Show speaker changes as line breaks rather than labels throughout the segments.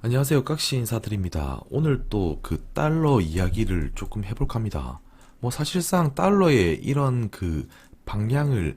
안녕하세요. 깍시 인사드립니다. 오늘 또 그 달러 이야기를 조금 해볼까 합니다. 사실상 달러의 이런 그 방향을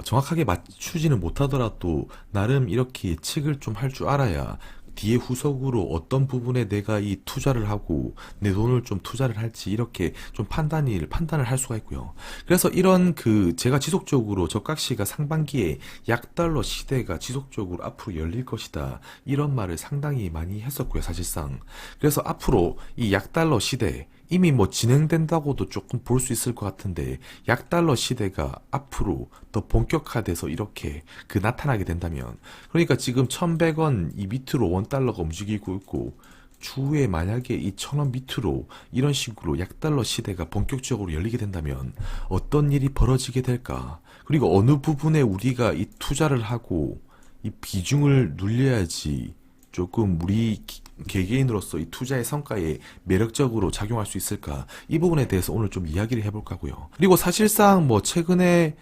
정확하게 맞추지는 못하더라도 나름 이렇게 예측을 좀 할 줄 알아야 뒤에 후속으로 어떤 부분에 내가 이 투자를 하고 내 돈을 좀 투자를 할지 이렇게 좀 판단을 할 수가 있고요. 그래서 이런 제가 지속적으로 저깍시가 상반기에 약달러 시대가 지속적으로 앞으로 열릴 것이다. 이런 말을 상당히 많이 했었고요, 사실상. 그래서 앞으로 이 약달러 시대, 이미 진행된다고도 조금 볼 수 있을 것 같은데, 약달러 시대가 앞으로 더 본격화돼서 이렇게 나타나게 된다면, 그러니까 지금 1100원 이 밑으로 원달러가 움직이고 있고, 추후에 만약에 이 1000원 밑으로 이런 식으로 약달러 시대가 본격적으로 열리게 된다면 어떤 일이 벌어지게 될까? 그리고 어느 부분에 우리가 이 투자를 하고 이 비중을 눌려야지 조금 우리 개개인으로서 이 투자의 성과에 매력적으로 작용할 수 있을까? 이 부분에 대해서 오늘 좀 이야기를 해볼까 하고요. 그리고 사실상 최근에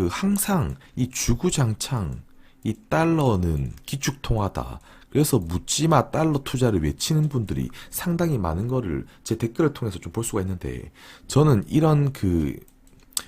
항상 이 주구장창 이 달러는 기축통화다. 그래서 묻지마 달러 투자를 외치는 분들이 상당히 많은 거를 제 댓글을 통해서 좀 볼 수가 있는데, 저는 이런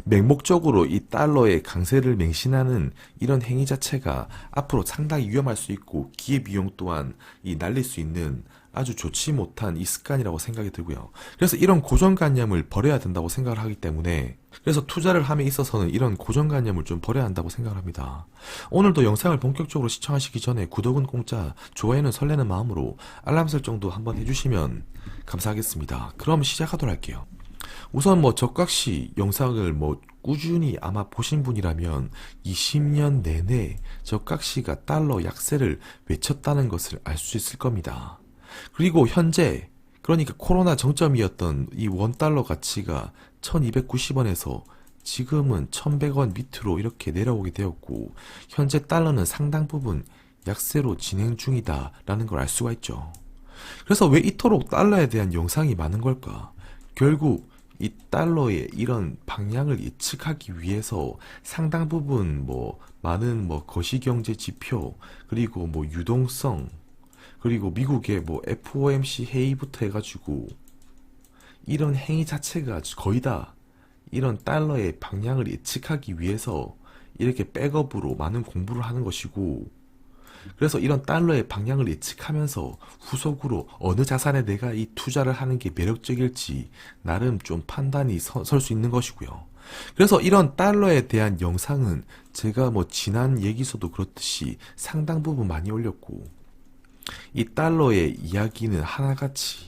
맹목적으로 이 달러의 강세를 맹신하는 이런 행위 자체가 앞으로 상당히 위험할 수 있고 기회비용 또한 이 날릴 수 있는 아주 좋지 못한 이 습관이라고 생각이 들고요. 그래서 이런 고정관념을 버려야 된다고 생각을 하기 때문에, 그래서 투자를 함에 있어서는 이런 고정관념을 좀 버려야 한다고 생각을 합니다. 오늘도 영상을 본격적으로 시청하시기 전에 구독은 공짜, 좋아요는 설레는 마음으로 알람 설정도 한번 해주시면 감사하겠습니다. 그럼 시작하도록 할게요. 우선 저깍시 영상을 꾸준히 아마 보신 분이라면 20년 내내 저깍시가 달러 약세를 외쳤다는 것을 알 수 있을 겁니다. 그리고 현재, 그러니까 코로나 정점이었던 이 원달러 가치가 1290원에서 지금은 1100원 밑으로 이렇게 내려오게 되었고, 현재 달러는 상당 부분 약세로 진행 중이다 라는 걸 알 수가 있죠. 그래서 왜 이토록 달러에 대한 영상이 많은 걸까? 결국 이 달러의 이런 방향을 예측하기 위해서 상당 부분 많은 거시경제 지표, 그리고 유동성, 그리고 미국의 FOMC 회의부터 해가지고 이런 행위 자체가 거의 다 이런 달러의 방향을 예측하기 위해서 이렇게 백업으로 많은 공부를 하는 것이고, 그래서 이런 달러의 방향을 예측하면서 후속으로 어느 자산에 내가 이 투자를 하는 게 매력적일지 나름 좀 판단이 설 수 있는 것이고요. 그래서 이런 달러에 대한 영상은 제가 지난 얘기서도 그렇듯이 상당 부분 많이 올렸고, 이 달러의 이야기는 하나같이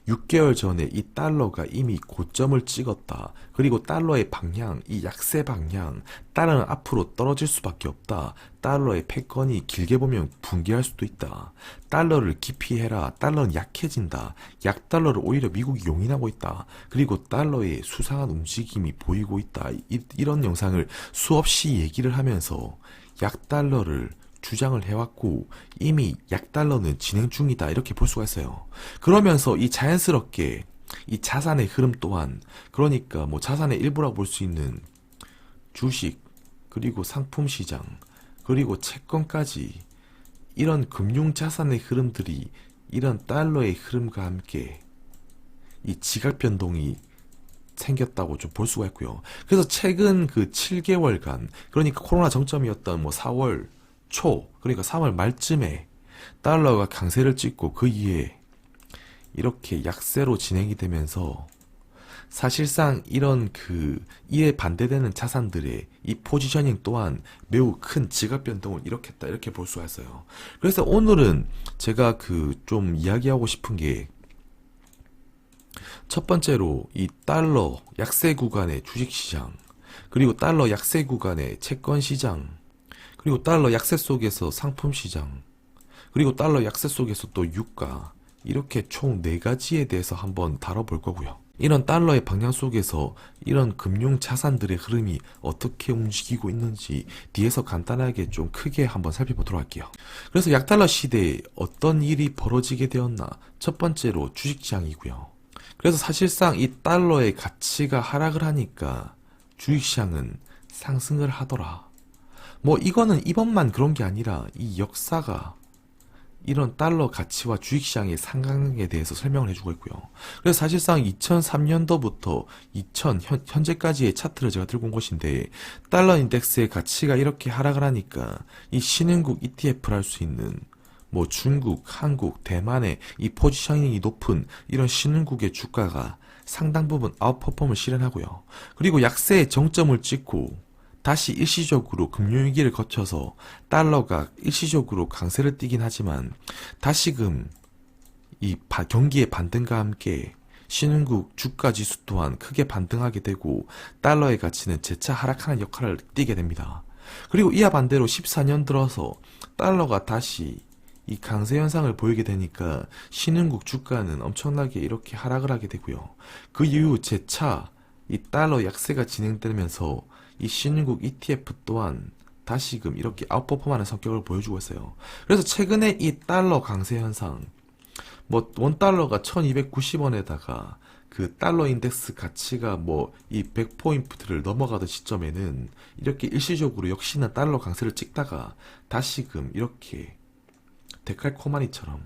6개월 전에 이 달러가 이미 고점을 찍었다. 그리고 달러의 방향, 이 약세 방향, 달러는 앞으로 떨어질 수밖에 없다. 달러의 패권이 길게 보면 붕괴할 수도 있다. 달러를 기피해라. 달러는 약해진다. 약달러를 오히려 미국이 용인하고 있다. 그리고 달러의 수상한 움직임이 보이고 있다. 이런 영상을 수없이 얘기를 하면서 약달러를 주장을 해왔고, 이미 약달러는 진행 중이다 이렇게 볼 수가 있어요. 그러면서 이 자연스럽게 이 자산의 흐름 또한, 그러니까 자산의 일부라고 볼 수 있는 주식, 그리고 상품 시장, 그리고 채권까지 이런 금융 자산의 흐름들이 이런 달러의 흐름과 함께 이 지각 변동이 생겼다고 좀 볼 수가 있고요. 그래서 최근 7개월간, 그러니까 코로나 정점이었던 4월 초, 그러니까 3월 말쯤에 달러가 강세를 찍고 그 이후에 이렇게 약세로 진행이 되면서 사실상 이런 이에 반대되는 자산들의 이 포지셔닝 또한 매우 큰 지각 변동을 일으켰다 이렇게 볼 수가 있어요. 그래서 오늘은 제가 좀 이야기하고 싶은 게, 첫 번째로 이 달러 약세 구간의 주식시장, 그리고 달러 약세 구간의 채권시장, 그리고 달러 약세 속에서 상품 시장, 그리고 달러 약세 속에서 또 유가, 이렇게 총 4가지에 대해서 한번 다뤄볼 거고요. 이런 달러의 방향 속에서 이런 금융 자산들의 흐름이 어떻게 움직이고 있는지 뒤에서 간단하게 좀 크게 한번 살펴보도록 할게요. 그래서 약달러 시대에 어떤 일이 벌어지게 되었나? 첫 번째로 주식시장이고요. 그래서 사실상 이 달러의 가치가 하락을 하니까 주식시장은 상승을 하더라. 이거는 이번만 그런 게 아니라 이 역사가 이런 달러 가치와 주식시장의 상관관계에 대해서 설명을 해주고 있고요. 그래서 사실상 2003년도부터 현재까지의 차트를 제가 들고 온 것인데, 달러 인덱스의 가치가 이렇게 하락을 하니까 이 신흥국 ETF를 할 수 있는 뭐 중국, 한국, 대만의 이 포지셔닝이 높은 이런 신흥국의 주가가 상당 부분 아웃퍼폼을 실현하고요. 그리고 약세의 정점을 찍고 다시 일시적으로 금융위기를 거쳐서 달러가 일시적으로 강세를 띠긴 하지만 다시금 이 경기의 반등과 함께 신흥국 주가 지수 또한 크게 반등하게 되고 달러의 가치는 재차 하락하는 역할을 띠게 됩니다. 그리고 이와 반대로 14년 들어서 달러가 다시 이 강세 현상을 보이게 되니까 신흥국 주가는 엄청나게 이렇게 하락을 하게 되고요. 그 이후 재차 이 달러 약세가 진행되면서 이 신흥국 ETF 또한 다시금 이렇게 아웃퍼폼하는 성격을 보여주고 있어요. 그래서 최근에 이 달러 강세 현상, 뭐 원달러가 1290원에다가 그 달러 인덱스 가치가 뭐 이 100포인트를 넘어가던 시점에는 이렇게 일시적으로 역시나 달러 강세를 찍다가 다시금 이렇게 데칼코마니처럼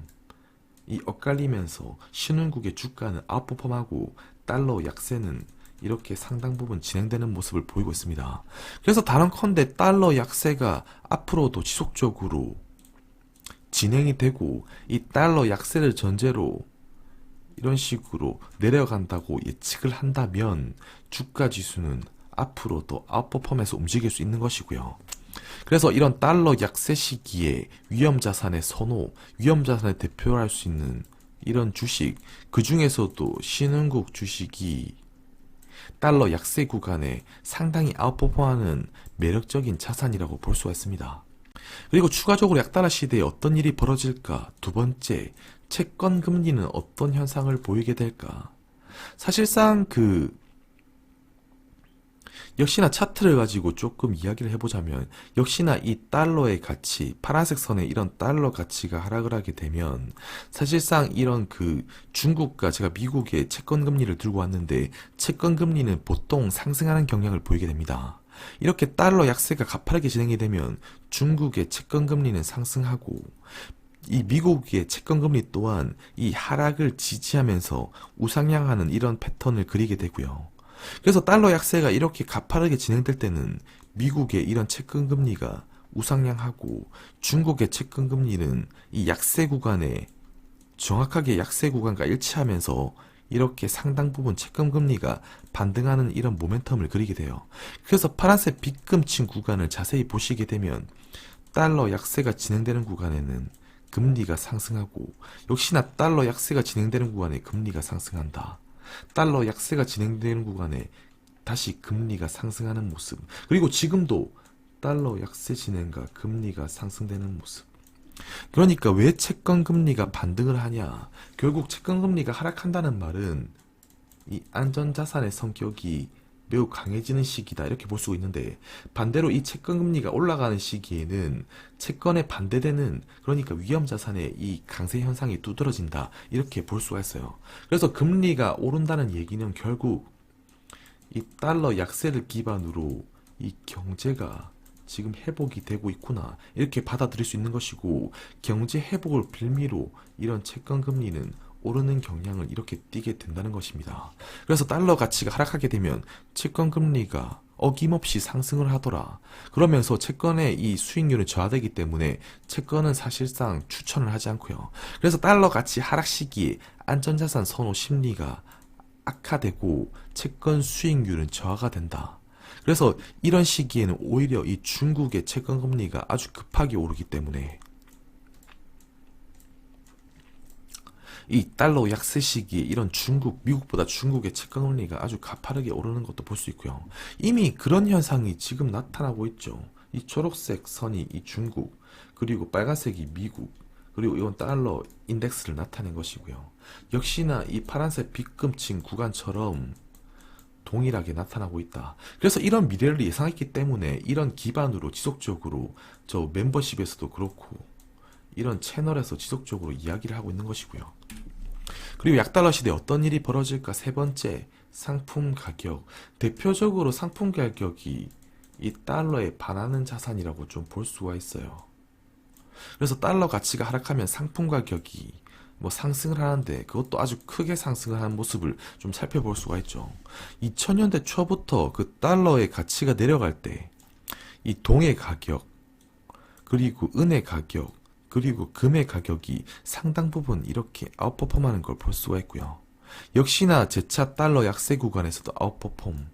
이 엇갈리면서 신흥국의 주가는 아웃퍼폼하고 달러 약세는 이렇게 상당 부분 진행되는 모습을 보이고 있습니다. 그래서 단언컨대 달러 약세가 앞으로도 지속적으로 진행이 되고 이 달러 약세를 전제로 이런 식으로 내려간다고 예측을 한다면 주가 지수는 앞으로도 아웃퍼폼해서 움직일 수 있는 것이고요. 그래서 이런 달러 약세 시기에 위험자산의 선호, 위험자산의 대표를 할 수 있는 이런 주식, 그 중에서도 신흥국 주식이 달러 약세 구간에 상당히 아웃퍼폼하는 매력적인 자산이라고 볼 수가 있습니다. 그리고 추가적으로 약달러 시대에 어떤 일이 벌어질까? 두 번째, 채권 금리는 어떤 현상을 보이게 될까? 사실상 역시나 차트를 가지고 조금 이야기를 해보자면 역시나 이 달러의 가치, 파란색 선에 이런 달러 가치가 하락을 하게 되면 사실상 이런 중국과 제가 미국의 채권 금리를 들고 왔는데 채권 금리는 보통 상승하는 경향을 보이게 됩니다. 이렇게 달러 약세가 가파르게 진행이 되면 중국의 채권 금리는 상승하고 이 미국의 채권 금리 또한 이 하락을 지지하면서 우상향하는 이런 패턴을 그리게 되고요. 그래서 달러 약세가 이렇게 가파르게 진행될 때는 미국의 이런 채권 금리가 우상향하고 중국의 채권 금리는 이 약세 구간에 정확하게 약세 구간과 일치하면서 이렇게 상당 부분 채권 금리가 반등하는 이런 모멘텀을 그리게 돼요. 그래서 파란색 빗금친 구간을 자세히 보시게 되면 달러 약세가 진행되는 구간에는 금리가 상승하고 역시나 달러 약세가 진행되는 구간에 금리가 상승한다. 달러 약세가 진행되는 구간에 다시 금리가 상승하는 모습. 그리고 지금도 달러 약세 진행과 금리가 상승되는 모습. 그러니까 왜 채권 금리가 반등을 하냐? 결국 채권 금리가 하락한다는 말은 이 안전자산의 성격이 매우 강해지는 시기다 이렇게 볼 수 있는데 반대로 이 채권 금리가 올라가는 시기에는 채권에 반대되는 그러니까 위험자산의 이 강세 현상이 두드러진다 이렇게 볼 수가 있어요. 그래서 금리가 오른다는 얘기는 결국 이 달러 약세를 기반으로 이 경제가 지금 회복이 되고 있구나 이렇게 받아들일 수 있는 것이고 경제 회복을 빌미로 이런 채권 금리는 오르는 경향을 이렇게 띠게 된다는 것입니다. 그래서 달러 가치가 하락하게 되면 채권 금리가 어김없이 상승을 하더라. 그러면서 채권의 이 수익률은 저하되기 때문에 채권은 사실상 추천을 하지 않고요. 그래서 달러 가치 하락 시기에 안전자산 선호 심리가 악화되고 채권 수익률은 저하가 된다. 그래서 이런 시기에는 오히려 이 중국의 채권 금리가 아주 급하게 오르기 때문에 이 달러 약세 시기에 이런 미국보다 중국의 채권 금리가 아주 가파르게 오르는 것도 볼 수 있고요. 이미 그런 현상이 지금 나타나고 있죠. 이 초록색 선이 이 중국, 그리고 빨간색이 미국, 그리고 이건 달러 인덱스를 나타낸 것이고요. 역시나 이 파란색 빗금친 구간처럼 동일하게 나타나고 있다. 그래서 이런 미래를 예상했기 때문에 이런 기반으로 지속적으로 저 멤버십에서도 그렇고 이런 채널에서 지속적으로 이야기를 하고 있는 것이고요. 그리고 약달러 시대에 어떤 일이 벌어질까? 세 번째, 상품 가격. 대표적으로 상품 가격이 이 달러에 반하는 자산이라고 좀 볼 수가 있어요. 그래서 달러 가치가 하락하면 상품 가격이 뭐 상승을 하는데 그것도 아주 크게 상승을 하는 모습을 좀 살펴볼 수가 있죠. 2000년대 초부터 그 달러의 가치가 내려갈 때 이 동의 가격, 그리고 은의 가격, 그리고 금의 가격이 상당 부분 이렇게 아웃퍼폼하는 걸 볼 수가 있고요. 역시나 재차 달러 약세 구간에서도 아웃퍼폼.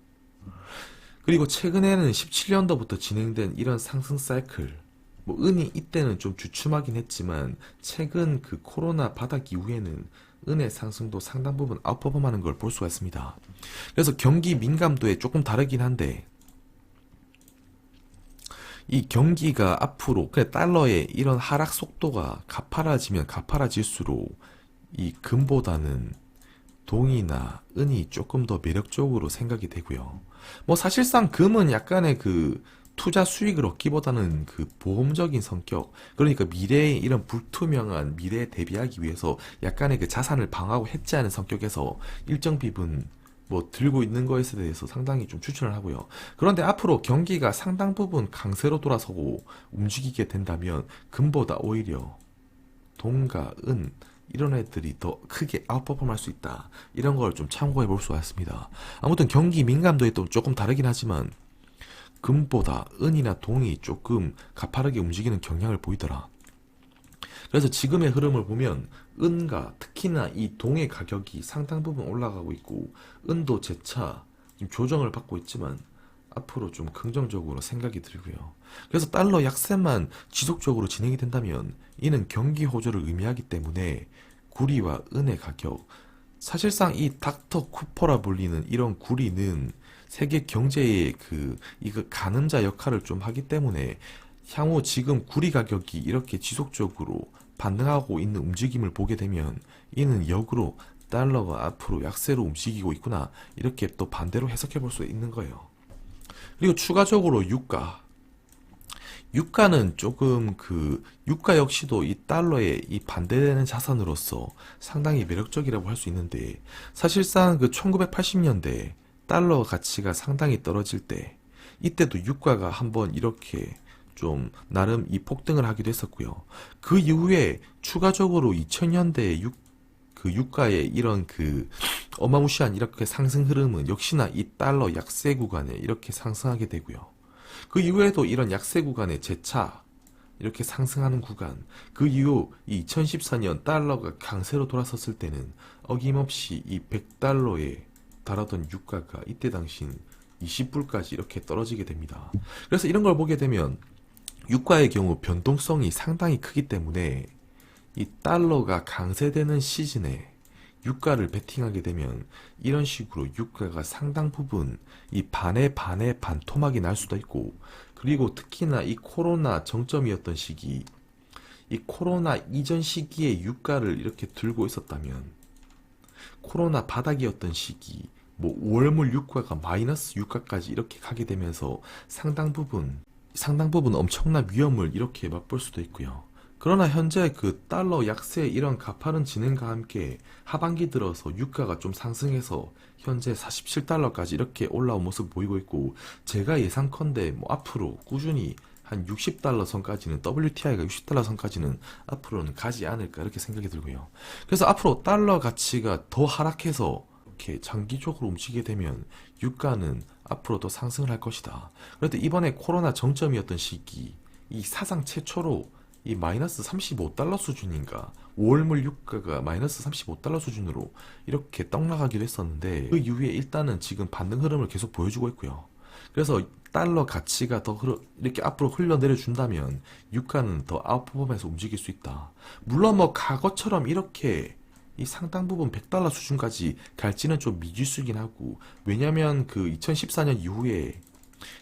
그리고 최근에는 17년도부터 진행된 이런 상승 사이클, 뭐 은이 이때는 좀 주춤하긴 했지만 최근 그 코로나 바닥 이후에는 은의 상승도 상당 부분 아웃퍼폼하는 걸 볼 수가 있습니다. 그래서 경기 민감도에 조금 다르긴 한데 이 경기가 앞으로 그 달러의 이런 하락 속도가 가파라지면 가파라질수록 이 금보다는 동이나 은이 조금 더 매력적으로 생각이 되고요. 뭐 사실상 금은 약간의 그 투자 수익을 얻기보다는 그 보험적인 성격, 그러니까 미래의 이런 불투명한 미래에 대비하기 위해서 약간의 그 자산을 방어하고 해지하는 성격에서 일정 비분 뭐 들고 있는 것에 대해서 상당히 좀 추천을 하고요. 그런데 앞으로 경기가 상당 부분 강세로 돌아서고 움직이게 된다면 금보다 오히려 동과 은 이런 애들이 더 크게 아웃퍼폼 할 수 있다. 이런 걸 좀 참고해 볼 수가 있습니다. 아무튼 경기 민감도에 또 조금 다르긴 하지만 금보다 은이나 동이 조금 가파르게 움직이는 경향을 보이더라. 그래서 지금의 흐름을 보면 은과 특히나 이 동의 가격이 상당 부분 올라가고 있고 은도 재차 지금 조정을 받고 있지만 앞으로 좀 긍정적으로 생각이 들고요. 그래서 달러 약세만 지속적으로 진행이 된다면 이는 경기 호조를 의미하기 때문에 구리와 은의 가격, 사실상 이 닥터 쿠퍼라 불리는 이런 구리는 세계 경제의 이거 가늠자 역할을 좀 하기 때문에 향후 지금 구리 가격이 이렇게 지속적으로 반등하고 있는 움직임을 보게 되면 이는 역으로 달러가 앞으로 약세로 움직이고 있구나, 이렇게 또 반대로 해석해 볼 수 있는 거예요. 그리고 추가적으로 유가는 조금 유가 역시도 이 달러에 이 반대되는 자산으로서 상당히 매력적이라고 할 수 있는데, 사실상 1980년대 달러 가치가 상당히 떨어질 때 이때도 유가가 한번 이렇게 좀 나름 이 폭등을 하기도 했었고요. 그 이후에 추가적으로 2000년대에 유가의 이런 어마무시한 이렇게 상승 흐름은 역시나 이 달러 약세 구간에 이렇게 상승하게 되고요. 그 이후에도 이런 약세 구간에 재차 이렇게 상승하는 구간, 그 이후 2014년 달러가 강세로 돌아섰을 때는 어김없이 이 100달러에 달하던 유가가 이때 당시인 20불까지 이렇게 떨어지게 됩니다. 그래서 이런 걸 보게 되면 유가의 경우 변동성이 상당히 크기 때문에 이 달러가 강세되는 시즌에 유가를 베팅하게 되면 이런 식으로 유가가 상당 부분 이 반에 반토막이 날 수도 있고, 그리고 특히나 이 코로나 정점이었던 시기, 이 코로나 이전 시기에 유가를 이렇게 들고 있었다면 코로나 바닥이었던 시기, 뭐 월물 유가가 마이너스 유가까지 이렇게 가게 되면서 상당 부분 엄청난 위험을 이렇게 맛볼 수도 있고요. 그러나 현재 달러 약세 이런 가파른 진행과 함께 하반기 들어서 유가가 좀 상승해서 현재 47달러까지 이렇게 올라온 모습 보이고 있고, 제가 예상컨대 뭐 앞으로 꾸준히 한 60달러 선까지는, WTI가 60달러 선까지는 앞으로는 가지 않을까 이렇게 생각이 들고요. 그래서 앞으로 달러 가치가 더 하락해서 이렇게 장기적으로 움직이게 되면 유가는 앞으로 더 상승을 할 것이다. 그런데 이번에 코로나 정점이었던 시기, 이 사상 최초로 이 마이너스 35달러 수준인가, 5월물 유가가 마이너스 35달러 수준으로 이렇게 떡나가기도 했었는데 그 이후에 일단은 지금 반등 흐름을 계속 보여주고 있고요. 그래서 달러 가치가 더 이렇게 앞으로 흘러내려준다면 유가는 더 아웃퍼폼해서 움직일 수 있다. 물론 뭐 과거처럼 이렇게 이 상당 부분 100달러 수준까지 갈지는 좀 미지수이긴 하고, 왜냐면 2014년 이후에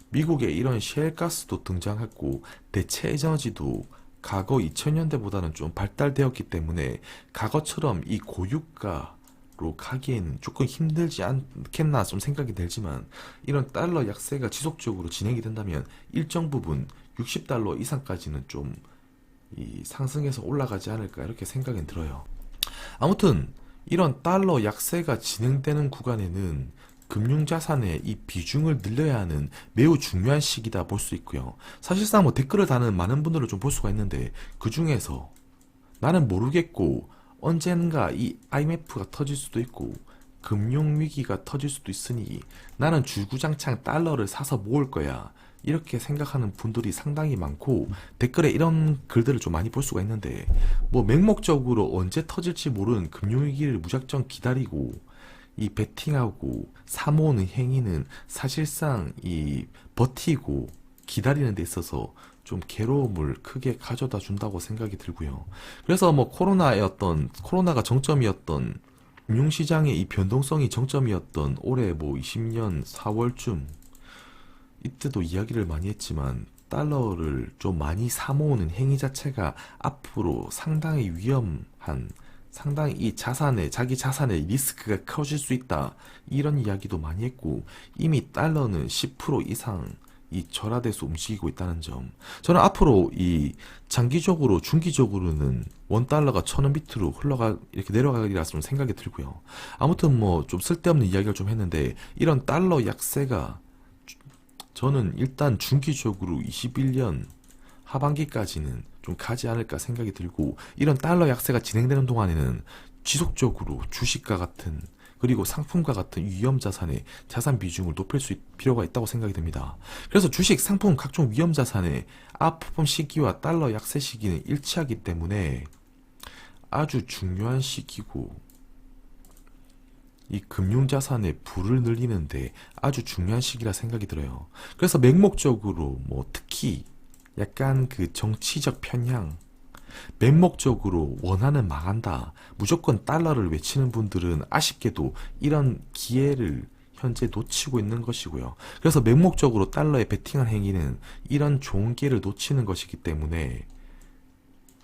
미국에 이런 셰일가스도 등장했고 대체 에너지도 과거 2000년대보다는 좀 발달되었기 때문에 과거처럼 이 고유가로 가기에는 조금 힘들지 않겠나 좀 생각이 들지만, 이런 달러 약세가 지속적으로 진행이 된다면 일정 부분 60달러 이상까지는 좀 이 상승해서 올라가지 않을까 이렇게 생각이 들어요. 아무튼 이런 달러 약세가 진행되는 구간에는 금융자산의 이 비중을 늘려야 하는 매우 중요한 시기다 볼 수 있고요. 사실상 뭐 댓글을 다는 많은 분들을 좀 볼 수가 있는데 그 중에서 나는 모르겠고 언젠가 이 IMF가 터질 수도 있고 금융위기가 터질 수도 있으니 나는 주구장창 달러를 사서 모을 거야. 이렇게 생각하는 분들이 상당히 많고 댓글에 이런 글들을 좀 많이 볼 수가 있는데 뭐 맹목적으로 언제 터질지 모르는 금융위기를 무작정 기다리고 이 베팅하고 사모으는 행위는 사실상 이 버티고 기다리는 데 있어서 좀 괴로움을 크게 가져다 준다고 생각이 들고요. 그래서 뭐 코로나가 정점이었던 금융시장의 이 변동성이 정점이었던 올해 뭐 20년 4월쯤 이때도 이야기를 많이 했지만 달러를 좀 많이 사모으는 행위 자체가 앞으로 상당히 위험한 상당히 이 자기 자산의 리스크가 커질 수 있다. 이런 이야기도 많이 했고, 이미 달러는 10% 이상 이 절하돼서 움직이고 있다는 점. 저는 앞으로 이 장기적으로, 중기적으로는 원 달러가 1,000원 밑으로 이렇게 내려가리라 좀 생각이 들고요. 아무튼 뭐 좀 쓸데없는 이야기를 좀 했는데, 이런 달러 약세가 저는 일단 중기적으로 21년 하반기까지는 좀 가지 않을까 생각이 들고 이런 달러 약세가 진행되는 동안에는 지속적으로 주식과 같은 그리고 상품과 같은 위험 자산의 자산 비중을 높일 필요가 있다고 생각이 듭니다. 그래서 주식, 상품, 각종 위험 자산의 아프범 시기와 달러 약세 시기는 일치하기 때문에 아주 중요한 시기고 이 금융자산의 부를 늘리는데 아주 중요한 시기라 생각이 들어요. 그래서 맹목적으로 뭐 특히 약간 그 정치적 편향, 맹목적으로 원하는 망한다, 무조건 달러를 외치는 분들은 아쉽게도 이런 기회를 현재 놓치고 있는 것이고요. 그래서 맹목적으로 달러에 베팅한 행위는 이런 좋은 기회를 놓치는 것이기 때문에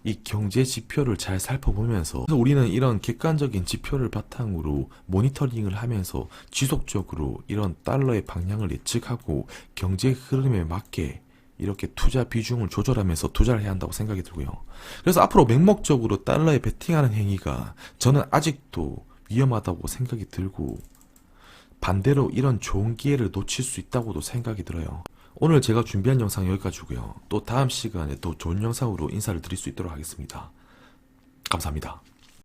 이 경제 지표를 잘 살펴보면서 그래서 우리는 이런 객관적인 지표를 바탕으로 모니터링을 하면서 지속적으로 이런 달러의 방향을 예측하고 경제 흐름에 맞게 이렇게 투자 비중을 조절하면서 투자를 해야 한다고 생각이 들고요. 그래서 앞으로 맹목적으로 달러에 베팅하는 행위가 저는 아직도 위험하다고 생각이 들고 반대로 이런 좋은 기회를 놓칠 수 있다고도 생각이 들어요. 오늘 제가 준비한 영상 여기까지고요. 또 다음 시간에 또 좋은 영상으로 인사를 드릴 수 있도록 하겠습니다. 감사합니다.